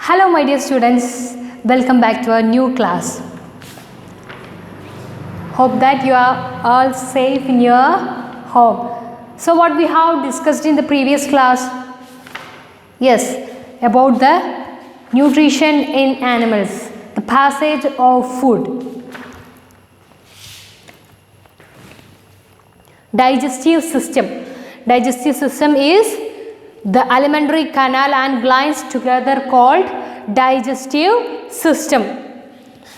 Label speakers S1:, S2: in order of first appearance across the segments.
S1: Hello my dear students, welcome back to our new class. Hope that you are all safe in your home. So what we have discussed in the previous class? Yes, about the nutrition in animals, the passage of food. Digestive system. Digestive system is the alimentary canal and glands together called digestive system.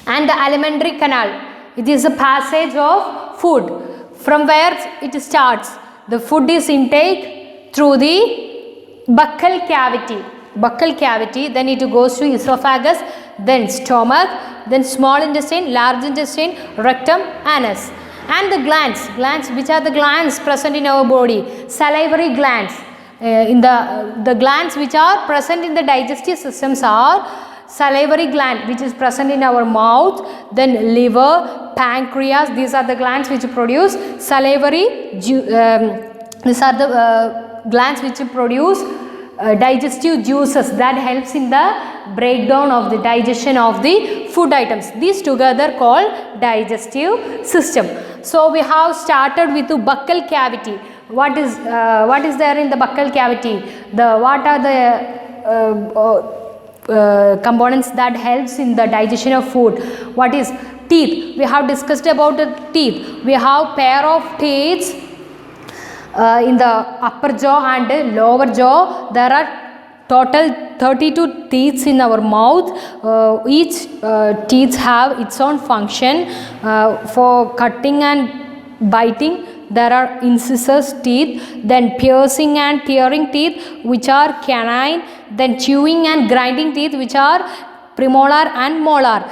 S1: And the alimentary canal, it is a passage of food. From where it starts? The food is intake through the buccal cavity. Buccal cavity, then it goes to esophagus, then stomach, then small intestine, large intestine, rectum, anus. And the glands, which are the glands present in our body? Salivary glands. In the glands which are present in the digestive systems are salivary gland, which is present in our mouth, then liver, pancreas. These are the glands which produce salivary. These are the glands which produce digestive juices that helps in the breakdown of the digestion of the food items. These together called digestive system. So we have started with the buccal cavity. What is there in the buccal cavity? What are the components that helps in the digestion of food? What is teeth? We have discussed about the teeth. We have pair of teeth in the upper jaw and lower jaw. There are total 32 teeth in our mouth. Each teeth have its own function for cutting and biting. There are incisors teeth, then piercing and tearing teeth, which are canine, then chewing and grinding teeth, which are premolar and molar.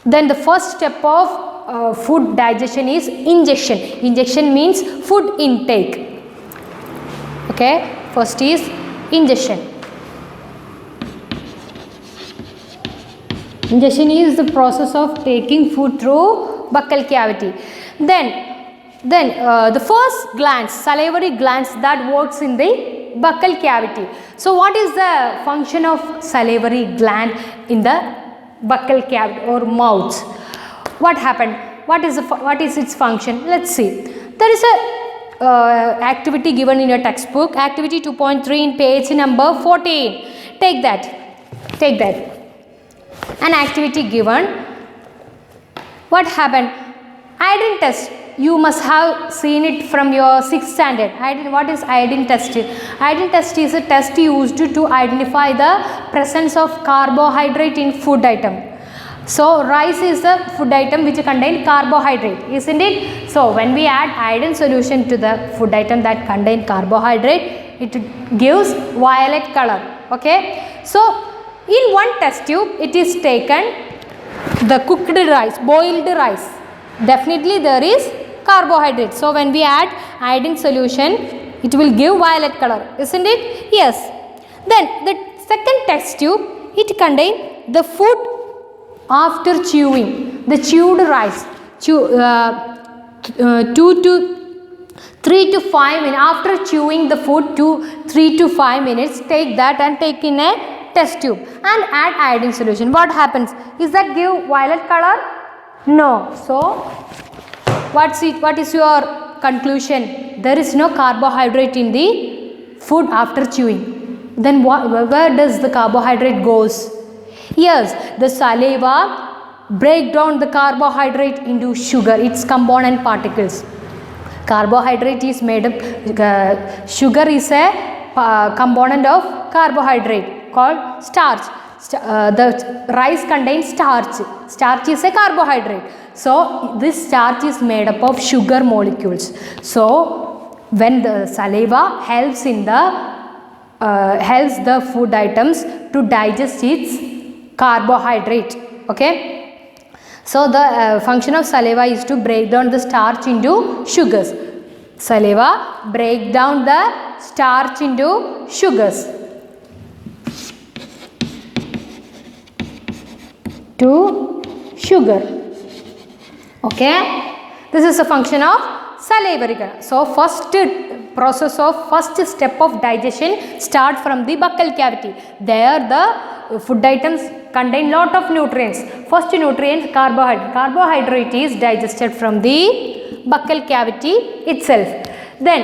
S1: Then the first step of food digestion is ingestion. Ingestion means food intake. Okay, first is ingestion. Ingestion is the process of taking food through buccal cavity. Then the first glands, salivary glands that works in the buccal cavity. So what is the function of salivary gland in the buccal cavity or mouth? What happened? What is its function? Let's see. There is a activity given in your textbook, activity 2.3 in page number 14. Take that. An activity given. What happened? Iodine test. You must have seen it from your 6th standard. What is iodine test? Iodine test is a test used to identify the presence of carbohydrate in food item. So rice is the food item which contains carbohydrate, isn't it? So when we add iodine solution to the food item that contain carbohydrate, it gives violet color. Okay. So in one test tube, it is taken the cooked rice, boiled rice. Definitely there is carbohydrate. So when we add iodine solution, it will give violet color, isn't it? Yes. Then the second test tube, it contains the food after chewing, the chewed rice. 3 to 5 minutes after chewing the food, 3 to 5 minutes. Take that and take in a test tube and add iodine solution. What happens? Is that give violet color? No. So what is your conclusion? There is no carbohydrate in the food after chewing. Then where does the carbohydrate goes? Yes, the saliva break down the carbohydrate into sugar, its component particles. Carbohydrate is made up, sugar is a component of carbohydrate called starch. The rice contains starch. Starch is a carbohydrate. So this starch is made up of sugar molecules. So when the saliva helps in helps the food items to digest its carbohydrate. Okay. So the function of saliva is to break down the starch into sugars. Saliva break down the starch into sugars. To sugar. Okay. This is a function of salivary gland. So first process of first step of digestion start from the buccal cavity. There the food items contain lot of nutrients. First nutrient, carbohydrate. Carbohydrate is digested from the buccal cavity itself. Then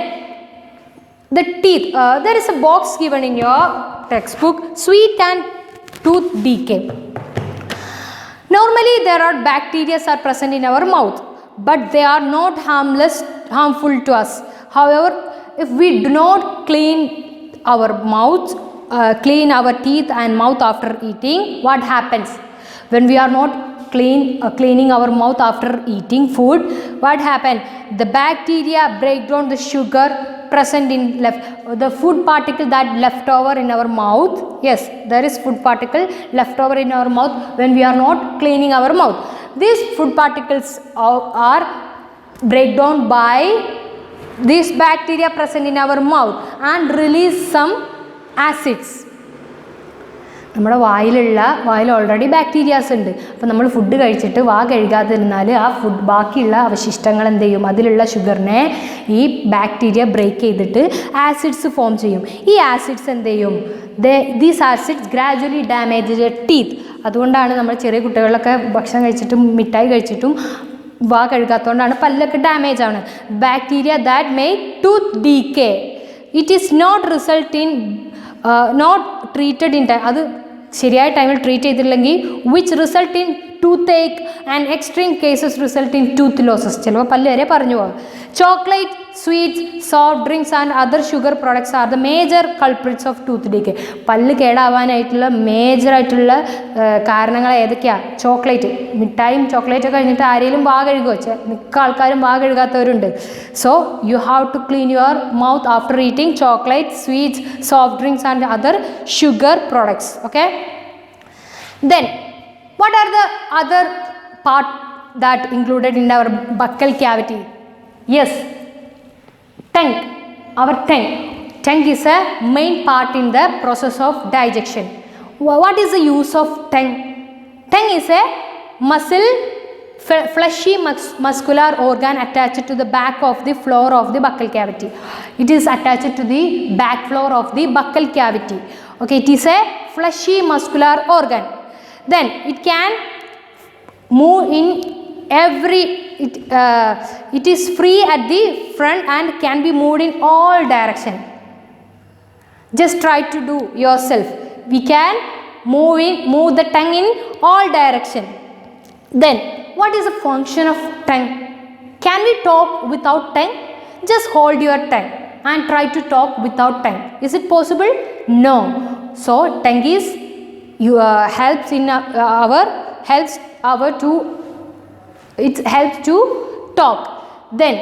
S1: the teeth, there is a box given in your textbook, sweet and tooth decay. Normally there are bacteria are present in our mouth, but they are not harmful to us. However, if we do not clean our mouth, clean our teeth and mouth after eating, what happens? When we are not cleaning our mouth after eating food, what happens? The bacteria break down the sugar present in the food particle that left over in our mouth. Yes, there is food particle left over in our mouth when we are not cleaning our mouth. These food particles are break down by these bacteria present in our mouth and release some acids. നമ്മുടെ വായിൽ already bacterias ഉണ്ട്. അപ്പോൾ നമ്മൾ food കഴിച്ചിട്ട് വാ കഴുകാതിരുന്നാൽ ആ ബാക്കിയുള്ള അവശിഷ്ടങ്ങൾ എന്ത് ചെയ്യും? അതിലുള്ള ഷുഗറിനെ ഈ ബാക്ടീരിയ ബ്രേക്ക് ചെയ്തിട്ട് ആസിഡ്സ് ഫോം ചെയ്യും. ഈ ആസിഡ്സ് എന്ത് ചെയ്യും? These acids gradually damage the teeth. അതുകൊണ്ടാണ് നമ്മൾ ചെറിയ കുട്ടികളൊക്കെ ഭക്ഷണം കഴിച്ചിട്ടും മിഠായി കഴിച്ചിട്ടും വാ കഴുകാത്തതുകൊണ്ടാണ് പല്ലൊക്കെ ഡാമേജ് ആണ്. Bacteria that make tooth decay, it is not result in not treated in time. അത് ശരിയായ ടൈമിൽ ട്രീറ്റ് ചെയ്തില്ലെങ്കിൽ which result in tooth ache and extreme cases result in tooth losses. ചിലപ്പോൾ പല്ല് വരെ പറഞ്ഞു പോകാം. Chocolate, sweets, soft drinks and other sugar products are the major culprits of tooth decay. പല്ല് കേടാവാനായിട്ടുള്ള മേജറായിട്ടുള്ള കാരണങ്ങൾ ഏതൊക്കെയാണ്? ചോക്ലേറ്റ്, മിഠായും ചോക്ലേറ്റ് കഴിഞ്ഞിട്ട് ആരെങ്കിലും വാ കഴുകുമോ? മിക്ക ആൾക്കാരും വാ കഴുകാത്തവരുണ്ട്. So you have to clean your mouth after eating chocolate, sweets, soft drinks and other sugar products. Okay, then what are the other part that included in our buccal cavity? Yes, tongue. Our tongue is a main part in the process of digestion. What is the use of tongue? Tongue is a muscle, fleshy muscular organ attached to the back of the floor of the buccal cavity. It is attached to the back floor of the buccal cavity. Okay, it is a fleshy muscular organ. Then it can move in it is free at the front and can be moved in all direction. Just try to do yourself. We can move the tongue in all direction. Then what is the function of tongue? Can we talk without tongue? Just hold your tongue and try to talk without tongue. Is it possible? No. So tongue is helps to talk. Then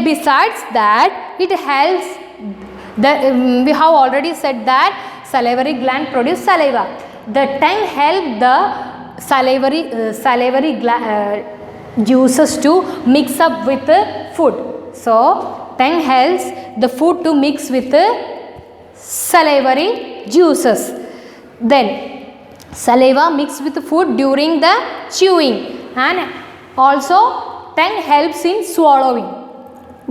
S1: besides that, it helps we have already said that salivary gland produce saliva. The tongue help the salivary juices to mix up with the food. So tongue helps the food to mix with the salivary juices. Then saliva mixed with the food during the chewing, and also tongue helps in swallowing.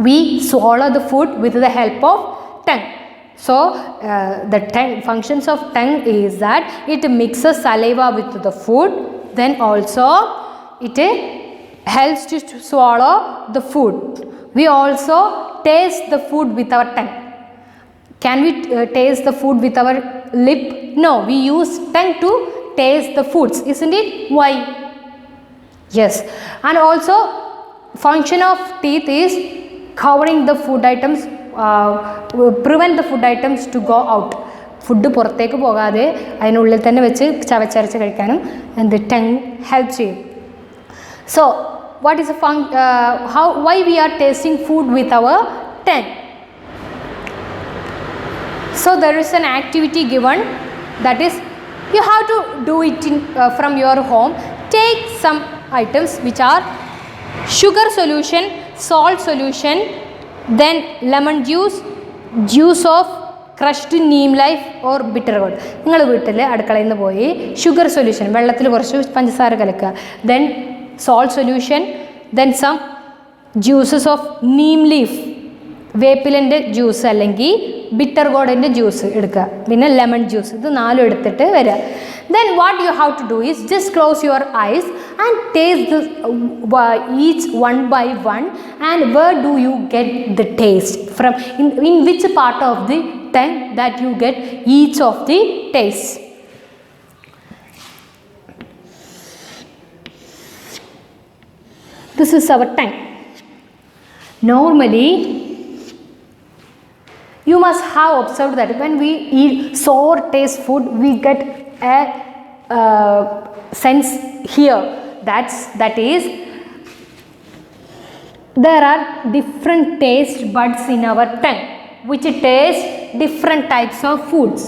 S1: We swallow the food with the help of tongue. So the functions of tongue is that it mixes saliva with the food, then also it helps to swallow the food. We also taste the food with our tongue. Can we taste the food with our lip? No, we use tongue to taste the foods, isn't it? Why? Yes. And also function of teeth is covering the food items, prevent the food items to go out. Food പുറത്തേക്ക് പോകാതെ അതിനുള്ളിൽ തന്നെ വെച്ച് ചവച്ചരച്ച് കഴിക്കാനും the tongue helps you. So what is the why we are tasting food with our tongue? So there is an activity given, that is you have to do it from your home. Take some items which are sugar solution, salt solution, then lemon juice, juice of crushed neem leaf or bitter gourd. നിങ്ങൾ വീട്ടിൽ അടുക്കളയിൽ നിന്ന് പോയി sugar solution വെള്ളത്തിൽ കുറച്ച് പഞ്ചസാര കലക്കുക, then salt solution, then some juices of neem leaf വേപ്പിലിൻ്റെ ജ്യൂസ് അല്ലെങ്കിൽ ബിറ്റർ ഗോർഡിൻ്റെ ജ്യൂസ് എടുക്കുക, പിന്നെ ലെമൺ ജ്യൂസ്, ഇത് 4 എടുത്തിട്ട് വരിക. Then what you have to do is just close your eyes and taste this each one by one. And where do you get the taste from? In which part of the tongue that you get each of the taste? This is our tongue. Normally, you must have observed that when we eat sour taste food, we get a sense here. That is, there are different taste buds in our tongue which taste different types of foods.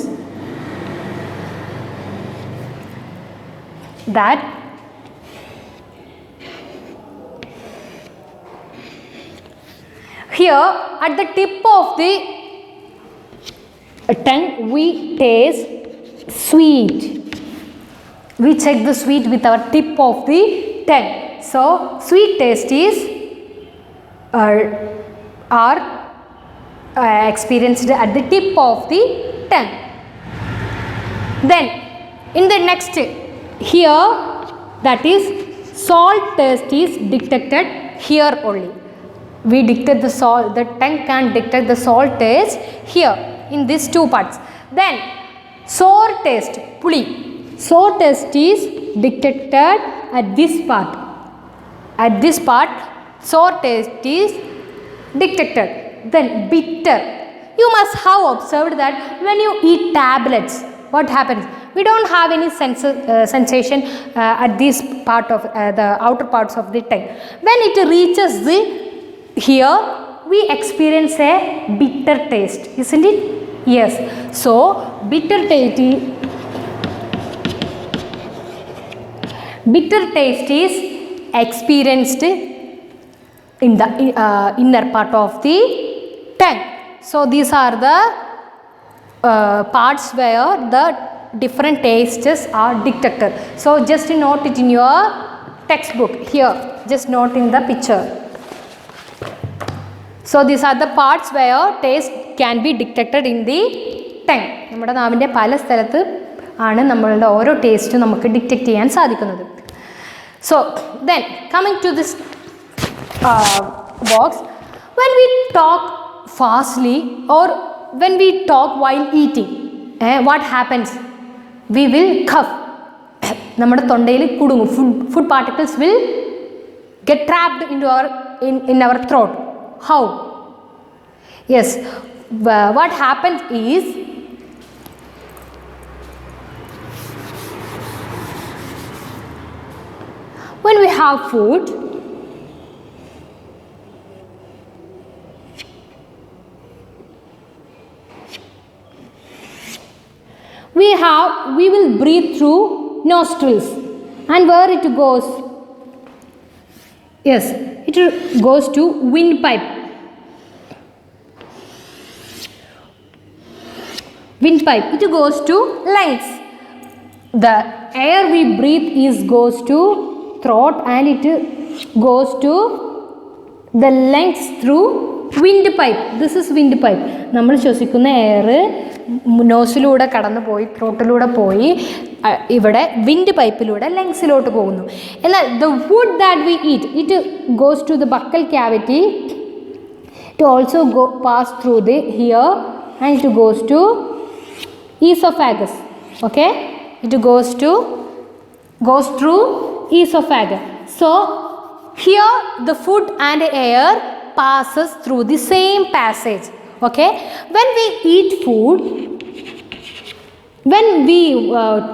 S1: That here at the tip of the tongue we taste sweet. We check the sweet with our tip of the tongue. So sweet taste is are experienced at the tip of the tongue. Then in the next here, that is salt taste is detected here only. We detect the salt, the tongue can detect the salt taste here in these 2 parts. Then sour taste, puli, sour taste is detected at this part. At this part sour taste is detected. Then bitter, you must have observed that when you eat tablets, what happens? We don't have any sensation at this part of the outer parts of the tongue. When it reaches the here, we experience a bitter taste, isn't it? Yes. So bitter taste is experienced in the inner part of the tongue. So these are the parts where the different tastes are detected. So just note it in your textbook here, just note in the picture. So these are the parts where taste can be detected in the tongue. നമ്മുടെ നാവിൻ്റെ പല സ്ഥലത്ത് ആണ് നമ്മളുടെ ഓരോ ടേസ്റ്റും നമുക്ക് detect ചെയ്യാൻ സാധിക്കുന്നത്. So then coming to this box, when we talk fastly or when we talk while eating, what happens? We will cough. നമ്മുടെ തൊണ്ടയിൽ കുടുങ്ങും. Food particles will get trapped into in our throat. How? Yes, what happens is when we have food, we will breathe through nostrils, and where it goes? Yes, it goes to windpipe. Windpipe, it goes to lungs. The air we breathe goes to throat and it goes to the lungs through windpipe. This is windpipe. നമ്മൾ ശ്വസിക്കുന്ന air നോസിലൂടെ കടന്നു പോയി ത്രോട്ടിലൂടെ പോയി ഇവിടെ wind പൈപ്പിലൂടെ ലങ്സിലോട്ട് പോകുന്നു. എന്നാൽ the food that we eat, it goes to the buccal cavity. It also pass through the here and it goes to esophagus. Okay, it goes through esophagus. So here the food and air passes through the same passage. Okay, when we eat food, when we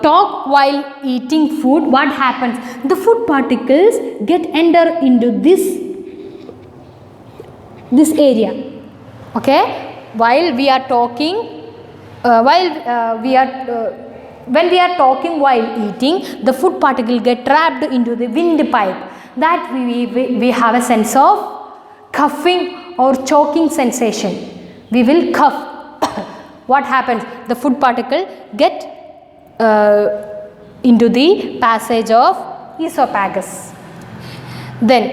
S1: talk while eating food, what happens? The food particles get enter into this area. Okay, while we are talking when we are talking while eating, the food particle get trapped into the windpipe. That we have a sense of coughing or choking sensation. We will cough. What happens? The food particle get into the passage of esophagus. Then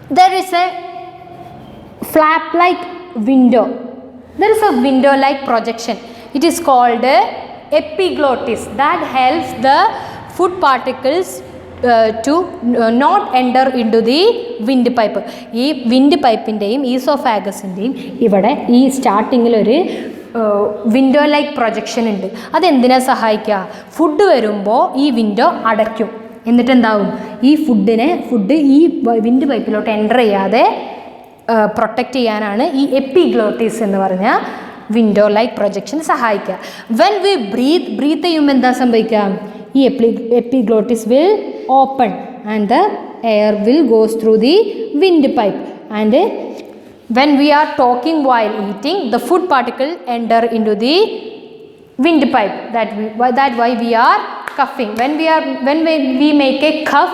S1: there is a flap like window. There is a window-like projection. It is called epiglottis that helps the food particles to not enter into the windpipe. ഈ wind പൈപ്പിൻ്റെയും ഈസോഫാഗസിൻ്റെയും ഇവിടെ ഈ സ്റ്റാർട്ടിങ്ങിലൊരു window like projection ഉണ്ട്. അതെന്തിനാ സഹായിക്കുക? Food വരുമ്പോൾ ഈ window അടയ്ക്കും. എന്നിട്ട് എന്താവും? ഈ ഫുഡ് ഈ വിൻഡ് പൈപ്പിലോട്ട് എൻ്റർ ചെയ്യാതെ പ്രൊട്ടക്റ്റ് ചെയ്യാനാണ് ഈ എപ്പിഗ്ലോട്ടിസ് എന്ന് പറഞ്ഞ വിൻഡോ ലൈക്ക് പ്രൊജക്ഷൻ സഹായിക്കുക. വെൻ വി ബ്രീത്ത് ചെയ്യുമ്പോൾ എന്താ സംഭവിക്കുക? ഈ epiglottis will open and the air will goes through the wind pipe. And when we are talking while eating, the food particle enter into the windpipe. That why we are coughing. When we make a cough,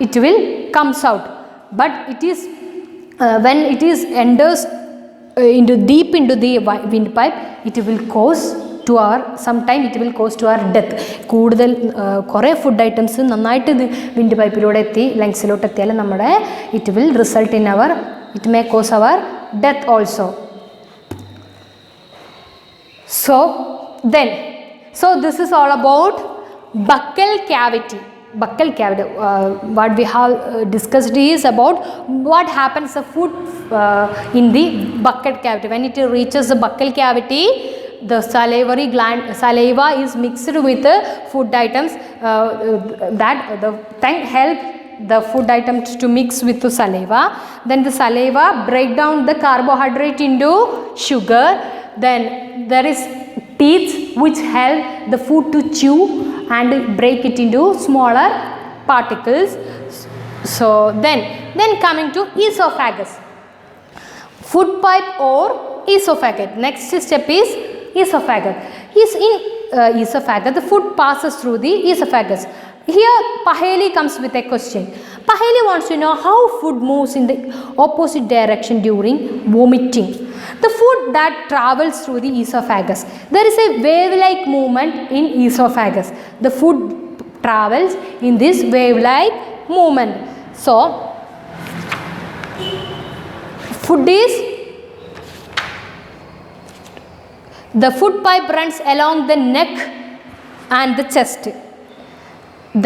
S1: it will comes out. But it is when it is enters deep into the windpipe, it will cause to our sometime it will cause to our death. കൂടുതൽ കുറേ food items നന്നായിട്ട് ഇത് wind പൈപ്പിലൂടെ എത്തി ലങ്സിലോട്ട് എത്തിയാൽ നമ്മുടെ it will result in our it may cause our death also. So this is all about buccal cavity. What we have discussed is about what happens the food in the buccal cavity. When it reaches the buccal cavity, the salivary gland saliva is mixed with the food items that the tongue help the food items to mix with the saliva. Then the saliva break down the carbohydrate into sugar. Then there is teeth which help the food to chew and break it into smaller particles. So then coming to esophagus, food pipe or esophagus. Next step is esophagus. In esophagus, the food passes through the esophagus. Here Paheli comes with a question. Paheli wants to know how food moves in the opposite direction during vomiting. The food that travels through the esophagus, there is a wave-like movement in esophagus. The food travels in this wave-like movement. So the food pipe runs along the neck and the chest.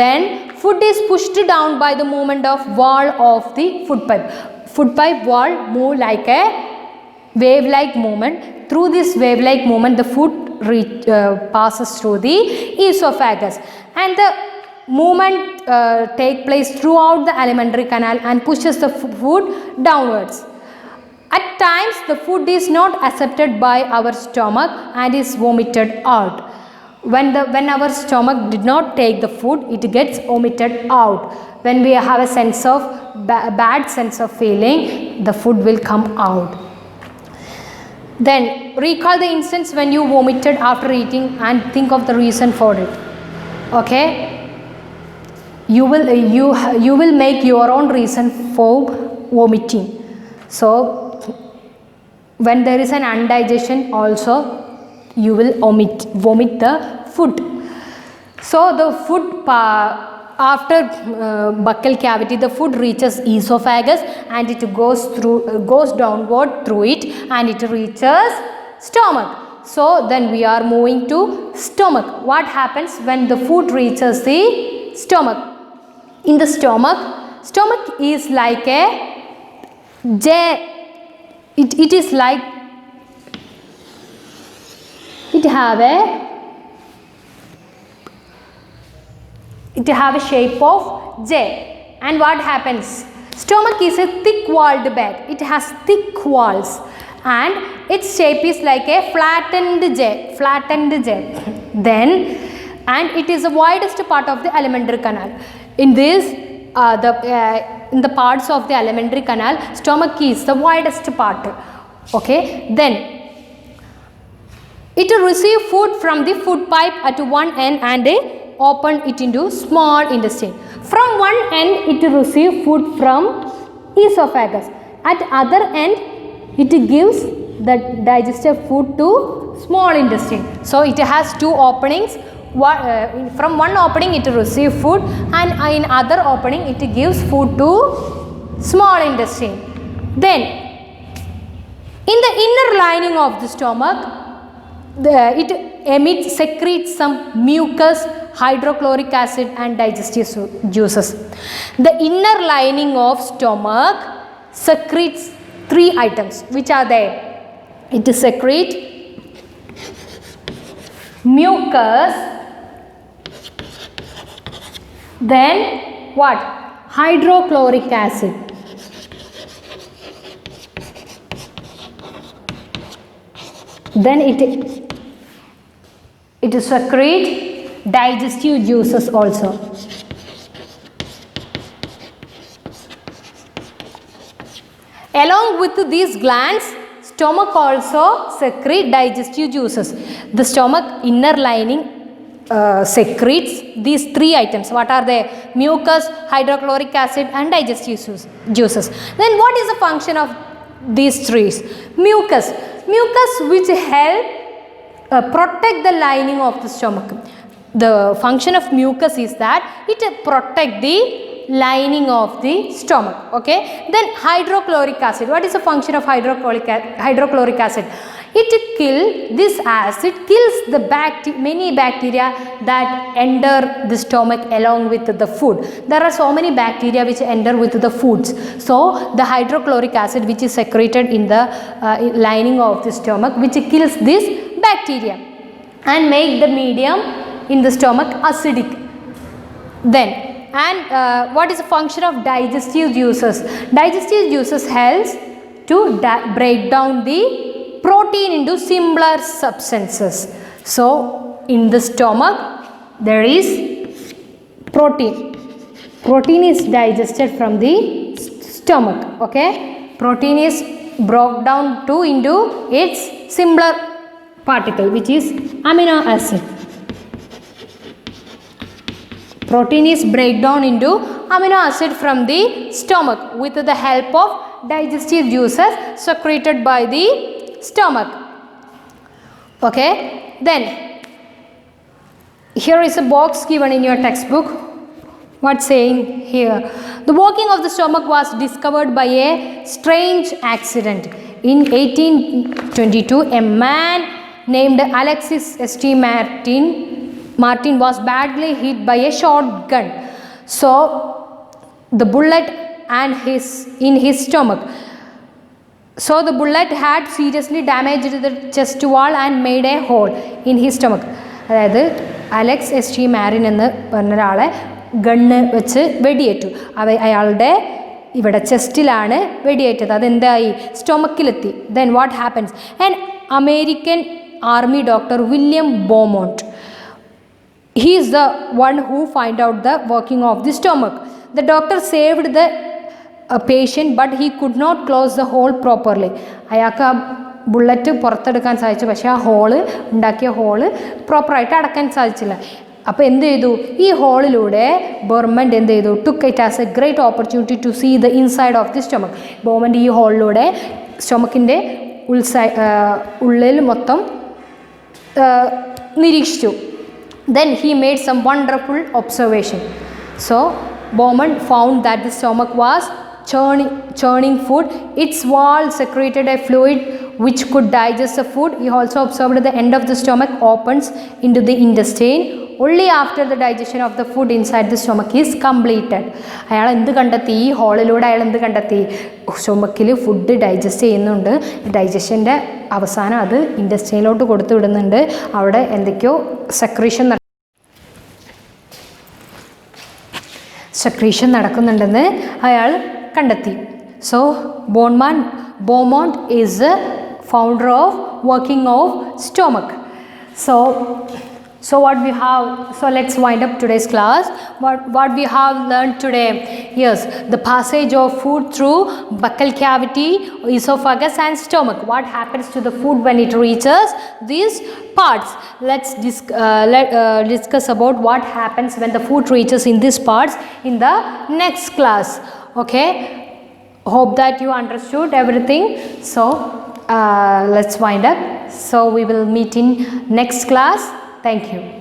S1: Then food is pushed down by the movement of wall of the food pipe. Food pipe wall move like a wave-like movement. Through this wave-like movement, the food passes through the esophagus, and the movement take place throughout the alimentary canal and pushes the food downwards. At times, the food is not accepted by our stomach and is vomited out. When our stomach did not take the food, it gets vomited out. When we have a sense of bad sense of feeling, the food will come out. Then recall the instance when you vomited after eating and think of the reason for it. Okay, you will make your own reason for vomiting. So when there is an indigestion also, you will vomit the food. So the food after buccal cavity, the food reaches esophagus and it goes downward through it and it reaches stomach. So then we are moving to stomach. What happens when the food reaches the stomach? In the stomach is like a J. It is like it have a shape of J. And what happens? Stomach is a thick walled bag. It has thick walls and its shape is like a flattened J. Then and it is the widest part of the alimentary canal. In this in the parts of the alimentary canal, stomach is the widest part. Okay, then it will receive food from the food pipe at one end and open it into small intestine. From one end it will receive food from esophagus. At other end it gives the digested food to small intestine. So it has two openings. From one opening it will receive food and in other opening it gives food to small intestine. Then In the inner lining of the stomach, it secretes some mucus, hydrochloric acid and digestive juices. The inner lining of stomach secretes 3 items. Which are they? It secretes mucus, then what? Hydrochloric acid. Then it secretes digestive juices also. Along with these glands, stomach also secrete digestive juices. The stomach inner lining secretes these 3 items. What are they? Mucus, hydrochloric acid and digestive juices. Then what is the function of these 3? Mucus which help protect the lining of the stomach. The function of mucus is that it protect the lining of the stomach. Okay. Then hydrochloric acid. What is the function of hydrochloric acid? This acid kills the many bacteria that enter the stomach along with the food. There are so many bacteria which enter with the foods. So the hydrochloric acid which is secreted in the lining of the stomach, which kills this bacteria and make the medium in the stomach acidic. Then what is the function of digestive juices? Digestive juices helps to break down the protein into simpler substances. So in the stomach there is protein. Protein is digested from the stomach. Okay. Protein is broke down into its simpler particle, which is amino acid. Protein is break down into amino acid from the stomach with the help of digestive juices secreted by the stomach. Okay. Then here is a box given in your textbook. What's saying here? The working of the stomach was discovered by a strange accident. In 1822, a man named Alexis St. Martin was badly hit by a shotgun. So the bullet in his stomach. So the bullet had seriously damaged the chest wall and made a hole in his stomach. അതായത് Alex S T Marin എന്ന് പറഞ്ഞ ഒരാളെ gun വെച്ച് വെടിയേറ്റു. അയാളുടെ ഇവിടെ ചെസ്റ്റിലാണ് വെടിയേറ്റത്. അതെന്തായി? സ്റ്റൊമക്കിലെത്തി. Then what happens? An American army doctor William Beaumont, he is the one who find out the working of the stomach. The doctor saved the patient but he could not close the hole properly. അയാൾക്ക് ആ bullet പുറത്തെടുക്കാൻ സാധിച്ചു, പക്ഷേ ആ hall ഉണ്ടാക്കിയ hall പ്രോപ്പറായിട്ട് അടക്കാൻ സാധിച്ചില്ല. അപ്പോൾ എന്ത് ചെയ്തു? ഈ ഹോളിലൂടെ ബോർമൻഡ് എന്ത് ചെയ്തു? Took it as a great opportunity to see the inside of the stomach. Beaumont ഈ ഹോളിലൂടെ സ്റ്റൊമക്കിൻ്റെ ഉള്ളിൽ മൊത്തം നിരീക്ഷിച്ചു. Then he made some wonderful observation. So Bowman found that the stomach was churning food. Its wall secreted a fluid which could digest the food. He also observed the end of the stomach opens into the intestine. Only after the digestion of the food inside the stomach is completed. അയാൾ എന്ത് കണ്ടെത്തി? ഈ ഹോളിലൂടെ അയാൾ എന്ത് കണ്ടെത്തി? സ്റ്റൊമക്കിൽ food digest ചെയ്യുന്നുണ്ട്. ഡൈജഷൻ്റെ അവസാനം അത് ഇൻറ്റസ്റ്റൈനിലോട്ട് കൊടുത്തു വിടുന്നുണ്ട്. അവിടെ എന്തൊക്കെയോ സെക്രീഷൻ നടക്കുന്നുണ്ടെന്ന് അയാൾ കണ്ടെത്തി. So Beaumont is the founder of working of stomach. So what we have, so let's wind up today's class. What we have learned today? Yes, the passage of food through buccal cavity, esophagus and stomach. What happens to the food when it reaches these parts? Let's discuss about what happens when the food reaches in these parts in the next class. Okay, hope that you understood everything. So let's wind up. So we will meet in next class. Thank you.